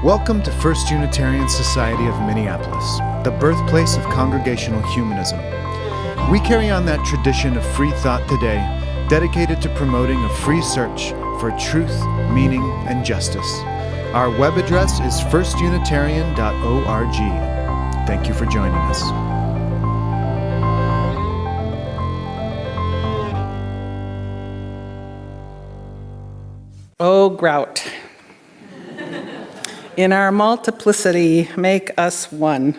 Welcome to First Unitarian Society of Minneapolis, the birthplace of congregational humanism. We carry on that tradition of free thought today, dedicated to promoting a free search for truth, meaning, and justice. Our web address is firstunitarian.org. Thank you for joining us. O grout, in our multiplicity, make us one.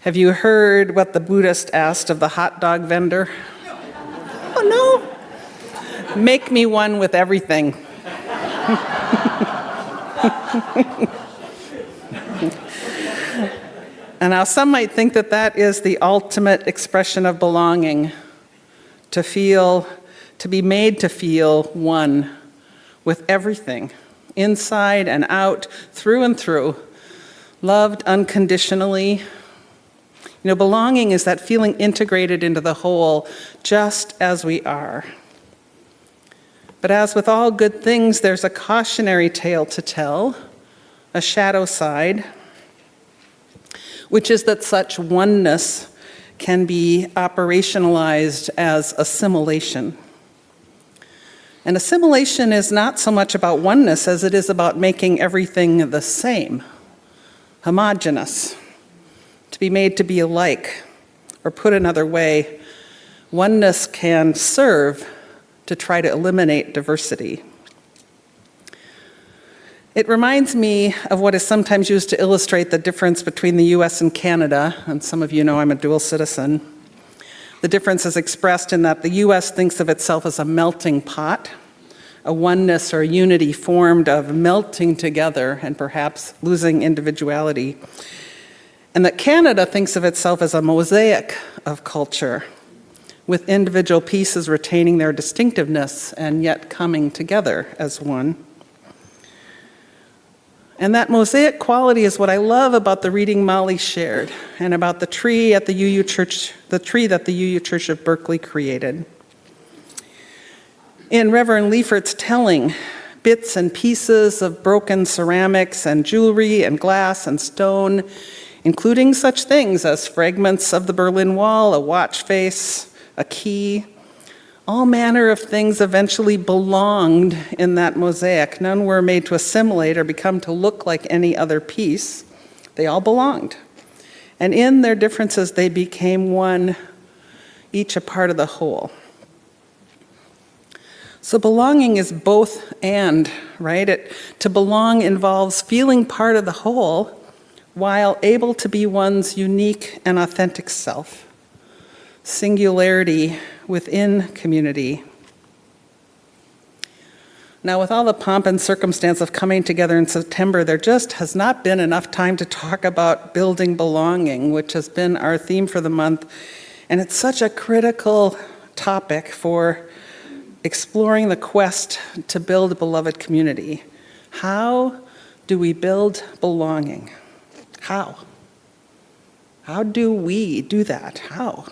Have you heard what the Buddhist asked of the hot dog vendor? Oh no, make me one with everything. And now some might think that that is the ultimate expression of belonging, to be made to feel one with everything, inside and out, through and through, loved unconditionally. Belonging is that feeling integrated into the whole, just as we are. But as with all good things, there's a cautionary tale to tell, a shadow side, which is that such oneness can be operationalized as assimilation. And assimilation is not so much about oneness as it is about making everything the same, homogeneous, to be made to be alike. Or put another way, oneness can serve to try to eliminate diversity. It reminds me of what is sometimes used to illustrate the difference between the US and Canada, and some of you know I'm a dual citizen. The difference is expressed in that the US thinks of itself as a melting pot, a oneness or unity formed of melting together and perhaps losing individuality. And that Canada thinks of itself as a mosaic of culture, with individual pieces retaining their distinctiveness and yet coming together as one. And that mosaic quality is what I love about the reading Molly shared and about the tree at the UU Church, the tree that the UU Church of Berkeley created. In Reverend Leifert's telling, bits and pieces of broken ceramics and jewelry and glass and stone, including such things as fragments of the Berlin Wall, a watch face, a key, all manner of things eventually belonged in that mosaic. None were made to assimilate or become to look like any other piece. They all belonged. And in their differences, they became one, each a part of the whole. So belonging is both and, right? To belong involves feeling part of the whole while able to be one's unique and authentic self. Singularity within community. Now, with all the pomp and circumstance of coming together in September, there just has not been enough time to talk about building belonging, which has been our theme for the month. And it's such a critical topic for exploring the quest to build a beloved community. How do we build belonging? How? How do we do that? How?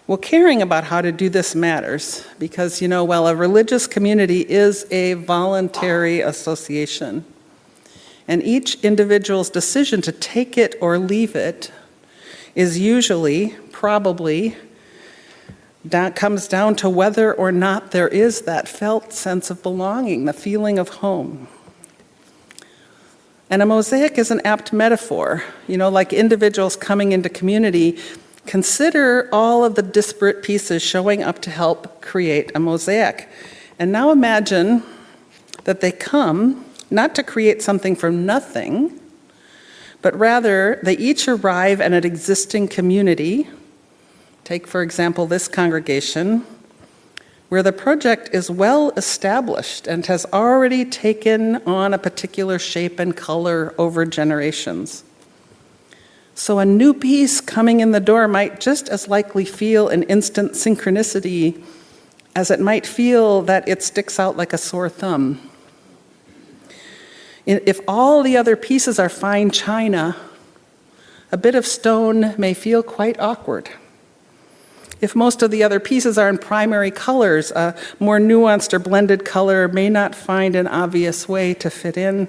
Well, caring about how to do this matters because, while a religious community is a voluntary association, and each individual's decision to take it or leave it is usually, probably, that comes down to whether or not there is that felt sense of belonging, the feeling of home. And a mosaic is an apt metaphor. Like individuals coming into community, consider all of the disparate pieces showing up to help create a mosaic. And now imagine that they come not to create something from nothing, but rather they each arrive at an existing community. Take, for example, this congregation, where the project is well established and has already taken on a particular shape and color over generations. So a new piece coming in the door might just as likely feel an instant synchronicity as it might feel that it sticks out like a sore thumb. If all the other pieces are fine china, a bit of stone may feel quite awkward. If most of the other pieces are in primary colors, a more nuanced or blended color may not find an obvious way to fit in.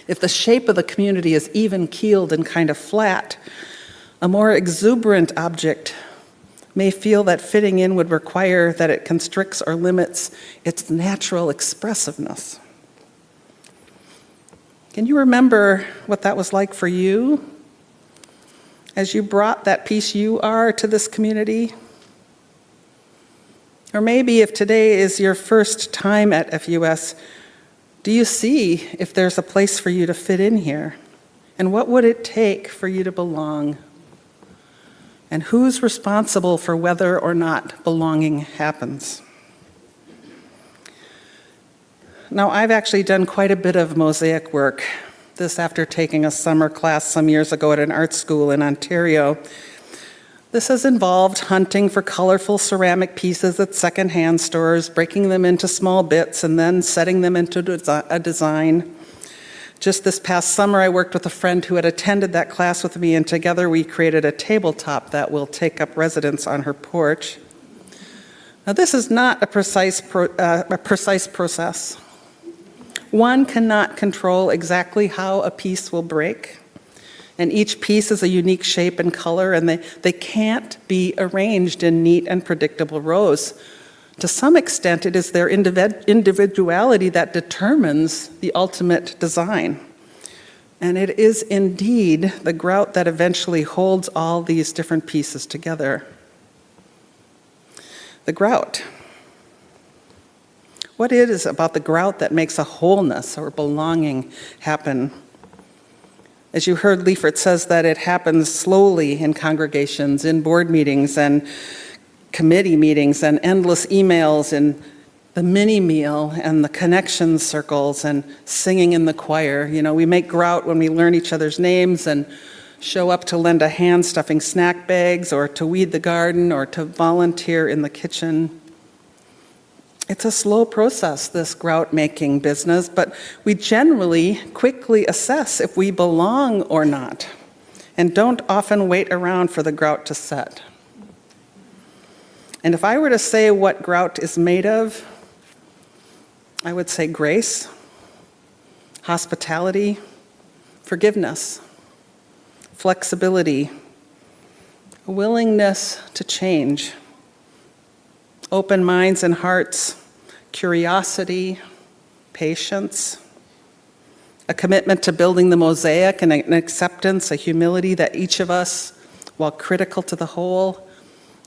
If the shape of the community is even-keeled and kind of flat, a more exuberant object may feel that fitting in would require that it constricts or limits its natural expressiveness. Can you remember what that was like for you as you brought that piece you are to this community? Or maybe if today is your first time at FUS, do you see if there's a place for you to fit in here? And what would it take for you to belong? And who's responsible for whether or not belonging happens? Now, I've actually done quite a bit of mosaic work. This after taking a summer class some years ago at an art school in Ontario. This has involved hunting for colorful ceramic pieces at secondhand stores, breaking them into small bits, and then setting them into a design. Just this past summer, I worked with a friend who had attended that class with me, and together we created a tabletop that will take up residence on her porch. Now, this is not a precise process. One cannot control exactly how a piece will break, and each piece is a unique shape and color, and they can't be arranged in neat and predictable rows. To some extent, it is their individuality that determines the ultimate design. And it is indeed the grout that eventually holds all these different pieces together. The grout. What it is about the grout that makes a wholeness or belonging happen? As you heard, Liefert says that it happens slowly in congregations, in board meetings and committee meetings and endless emails and the mini meal and the connection circles and singing in the choir. You know, we make grout when we learn each other's names and show up to lend a hand stuffing snack bags or to weed the garden or to volunteer in the kitchen. It's a slow process, this grout-making business, but we generally quickly assess if we belong or not, and don't often wait around for the grout to set. And if I were to say what grout is made of, I would say grace, hospitality, forgiveness, flexibility, a willingness to change, open minds and hearts, curiosity, patience, a commitment to building the mosaic and an acceptance, a humility that each of us, while critical to the whole,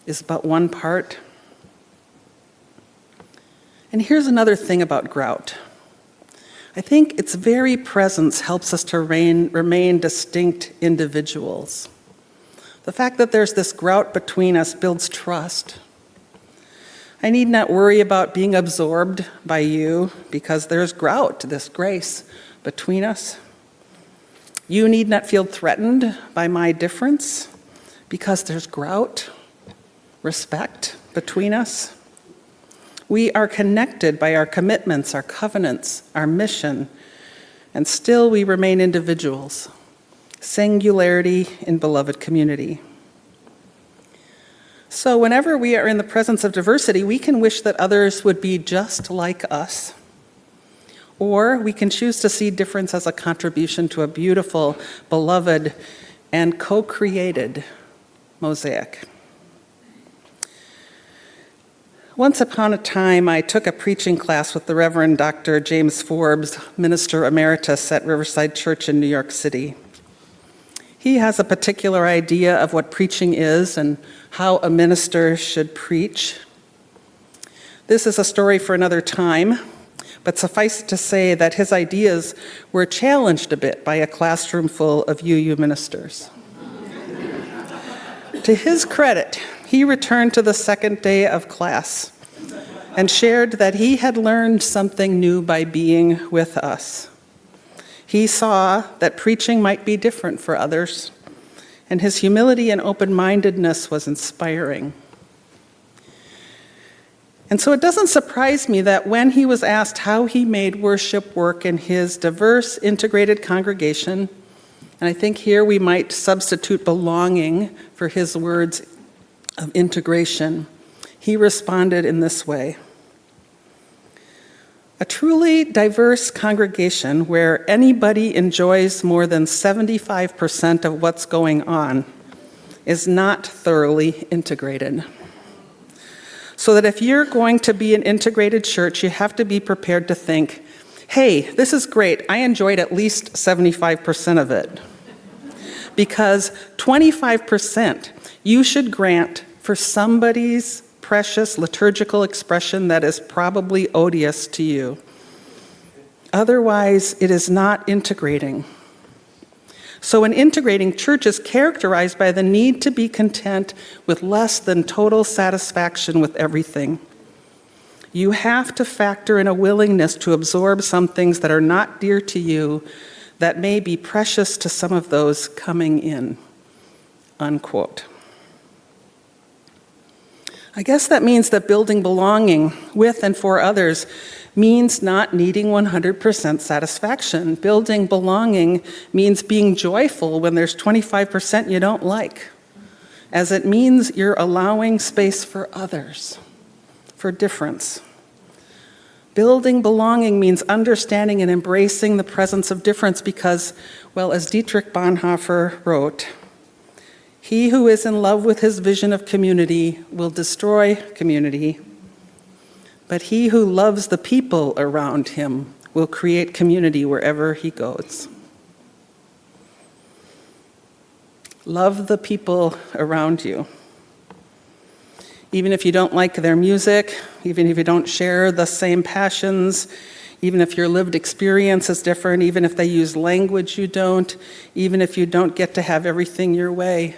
is but one part. And here's another thing about grout. I think its very presence helps us to remain distinct individuals. The fact that there's this grout between us builds trust. I need not worry about being absorbed by you because there's grout, this grace between us. You need not feel threatened by my difference because there's grout, respect between us. We are connected by our commitments, our covenants, our mission, and still we remain individuals, singularity in beloved community. So whenever we are in the presence of diversity, we can wish that others would be just like us. Or we can choose to see difference as a contribution to a beautiful, beloved, and co-created mosaic. Once upon a time, I took a preaching class with the Reverend Dr. James Forbes, Minister Emeritus at Riverside Church in New York City. He has a particular idea of what preaching is and how a minister should preach. This is a story for another time, but suffice it to say that his ideas were challenged a bit by a classroom full of UU ministers. To his credit, he returned to the second day of class and shared that he had learned something new by being with us. He saw that preaching might be different for others, and his humility and open-mindedness was inspiring. And so it doesn't surprise me that when he was asked how he made worship work in his diverse, integrated congregation, and I think here we might substitute belonging for his words, of integration, he responded in this way: a truly diverse congregation where anybody enjoys more than 75% of what's going on is not thoroughly integrated. So that if you're going to be an integrated church, you have to be prepared to think, hey, this is great. I enjoyed at least 75% of it. Because 25% you should grant for somebody's precious liturgical expression that is probably odious to you. Otherwise, it is not integrating. So an integrating church is characterized by the need to be content with less than total satisfaction with everything. You have to factor in a willingness to absorb some things that are not dear to you that may be precious to some of those coming in, unquote. I guess that means that building belonging with and for others means not needing 100% satisfaction. Building belonging means being joyful when there's 25% you don't like, as it means you're allowing space for others, for difference. Building belonging means understanding and embracing the presence of difference because, well, as Dietrich Bonhoeffer wrote, he who is in love with his vision of community will destroy community, but he who loves the people around him will create community wherever he goes. Love the people around you. Even if you don't like their music, even if you don't share the same passions, even if your lived experience is different, even if they use language you don't, even if you don't get to have everything your way.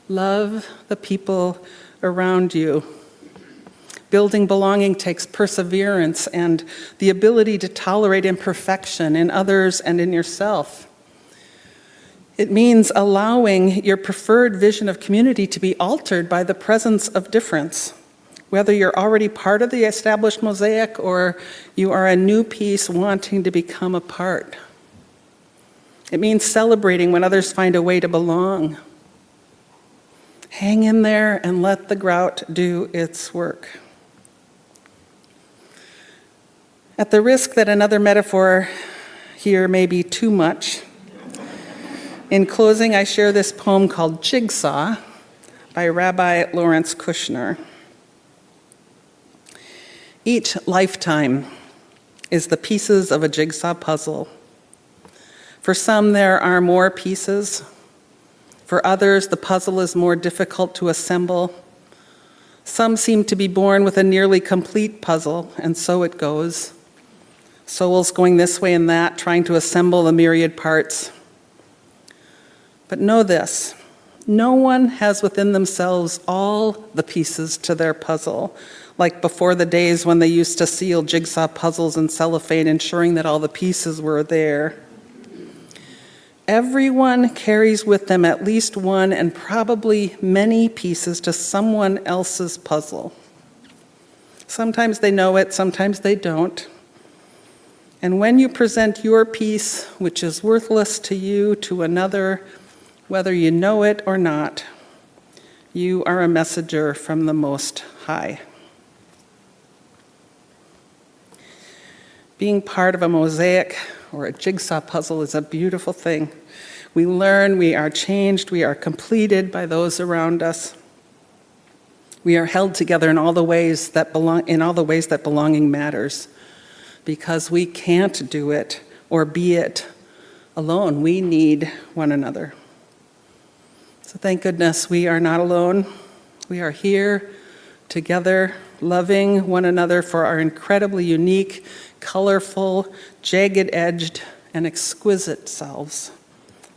Love the people around you. Building belonging takes perseverance and the ability to tolerate imperfection in others and in yourself. It means allowing your preferred vision of community to be altered by the presence of difference, whether you're already part of the established mosaic or you are a new piece wanting to become a part. It means celebrating when others find a way to belong. Hang in there and let the grout do its work. At the risk that another metaphor here may be too much, in closing, I share this poem called Jigsaw by Rabbi Lawrence Kushner. Each lifetime is the pieces of a jigsaw puzzle. For some, there are more pieces. For others, the puzzle is more difficult to assemble. Some seem to be born with a nearly complete puzzle, and so it goes. Souls going this way and that, trying to assemble the myriad parts. But know this, no one has within themselves all the pieces to their puzzle, like before the days when they used to seal jigsaw puzzles in cellophane, ensuring that all the pieces were there. Everyone carries with them at least one and probably many pieces to someone else's puzzle. Sometimes they know it, sometimes they don't. And when you present your piece, which is worthless to you, to another, whether you know it or not, you are a messenger from the Most High. Being part of a mosaic or a jigsaw puzzle is a beautiful thing. We learn, we are changed, we are completed by those around us. We are held together in all the ways that belonging matters, because we can't do it or be it alone. We need one another. So thank goodness we are not alone. We are here together, loving one another for our incredibly unique, colorful, jagged-edged, and exquisite selves.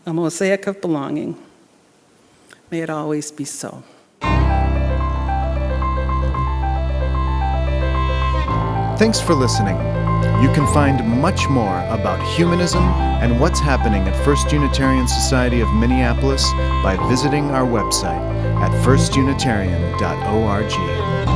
A mosaic of belonging. May it always be so. Thanks for listening. You can find much more about humanism and what's happening at First Unitarian Society of Minneapolis by visiting our website at firstunitarian.org.